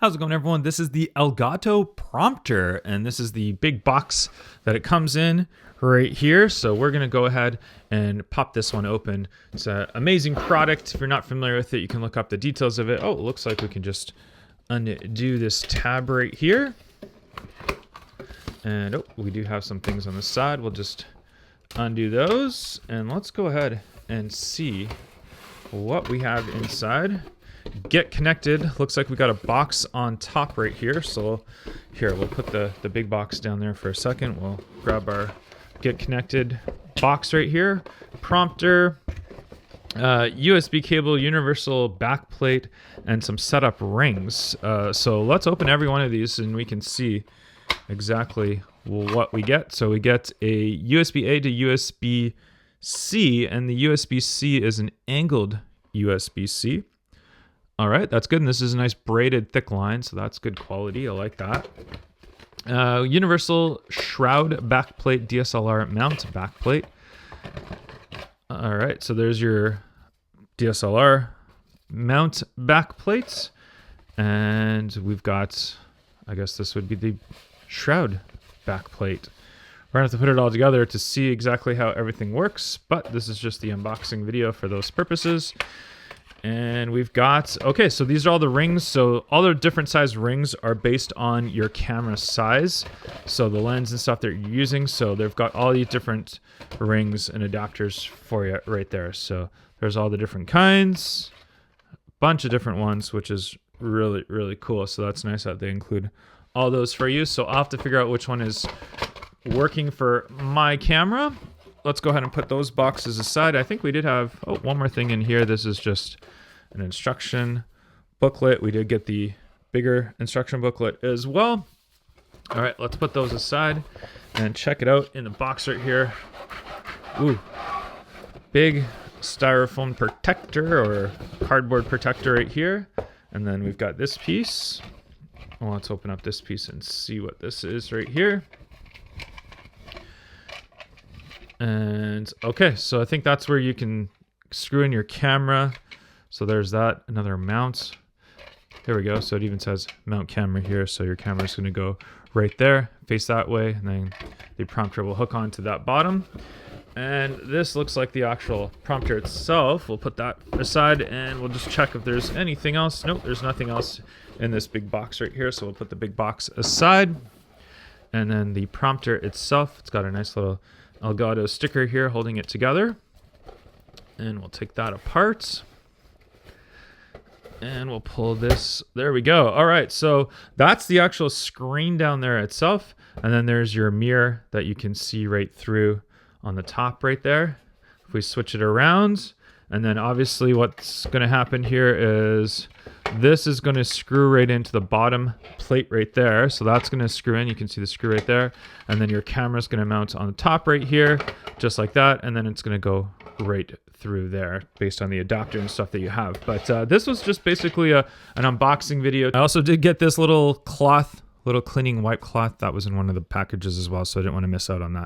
How's it going, everyone? This is the Elgato Prompter, and this is the big box that it comes in right here. So we're gonna go ahead and pop this one open. It's an amazing product. If you're not familiar with it, you can look up the details of it. Oh, it looks like we can just undo this tab right here. And oh, we do have some things on the side. We'll just undo those, and let's go ahead and see what we have inside. Get connected. Looks like we got a box on top right here. So here, we'll put the big box down there for a second. We'll grab our get connected box right here. Prompter, USB cable, universal backplate, and some setup rings. So let's open every one of these and we can see exactly what we get. So we get a USB-A to USB-C, and the USB-C is an angled USB-C. All right, that's good. And this is a nice braided thick line, so that's good quality. I like that. Universal shroud backplate, DSLR mount backplate. All right, so there's your DSLR mount backplates. And we've got, I guess this would be the shroud backplate. We're gonna have to put it all together to see exactly how everything works, but this is just the unboxing video for those purposes. And we've got, okay, so these are all the rings. So all the different size rings are based on your camera size. So the lens and stuff that you're using. So they've got all these different rings and adapters for you right there. So there's all the different kinds, bunch of different ones, which is really, really cool. So that's nice that they include all those for you. So I'll have to figure out which one is working for my camera. Let's go ahead and put those boxes aside. I think we did have, oh, one more thing in here. This is just an instruction booklet. We did get the bigger instruction booklet as well. All right, let's put those aside and check it out in the box right here. Ooh, big styrofoam protector or cardboard protector right here. And then we've got this piece. Well, let's open up this piece and see what this is right here. And okay, so I think that's where you can screw in your camera. So there's that, another mount. There we go. So it even says mount camera here. So your camera is going to go right there, face that way, and then the prompter will hook onto that bottom. And this looks like the actual prompter itself. We'll put that aside and we'll just check if there's anything else. Nope, there's nothing else in this big box right here. So we'll put the big box aside. And then the prompter itself, it's got a nice little Elgato sticker here holding it together. And we'll take that apart. And we'll pull this. There we go. All right, so that's the actual screen down there itself. And then there's your mirror that you can see right through on the top right there. If we switch it around, and then obviously what's going to happen here is this is going to screw right into the bottom plate right there. So that's going to screw in. You can see the screw right there. And then your camera is going to mount on the top right here, just like that. And then it's going to go right through there based on the adapter and stuff that you have. But this was just basically an unboxing video. I also did get this little cloth, little cleaning wipe cloth that was in one of the packages as well. So I didn't want to miss out on that.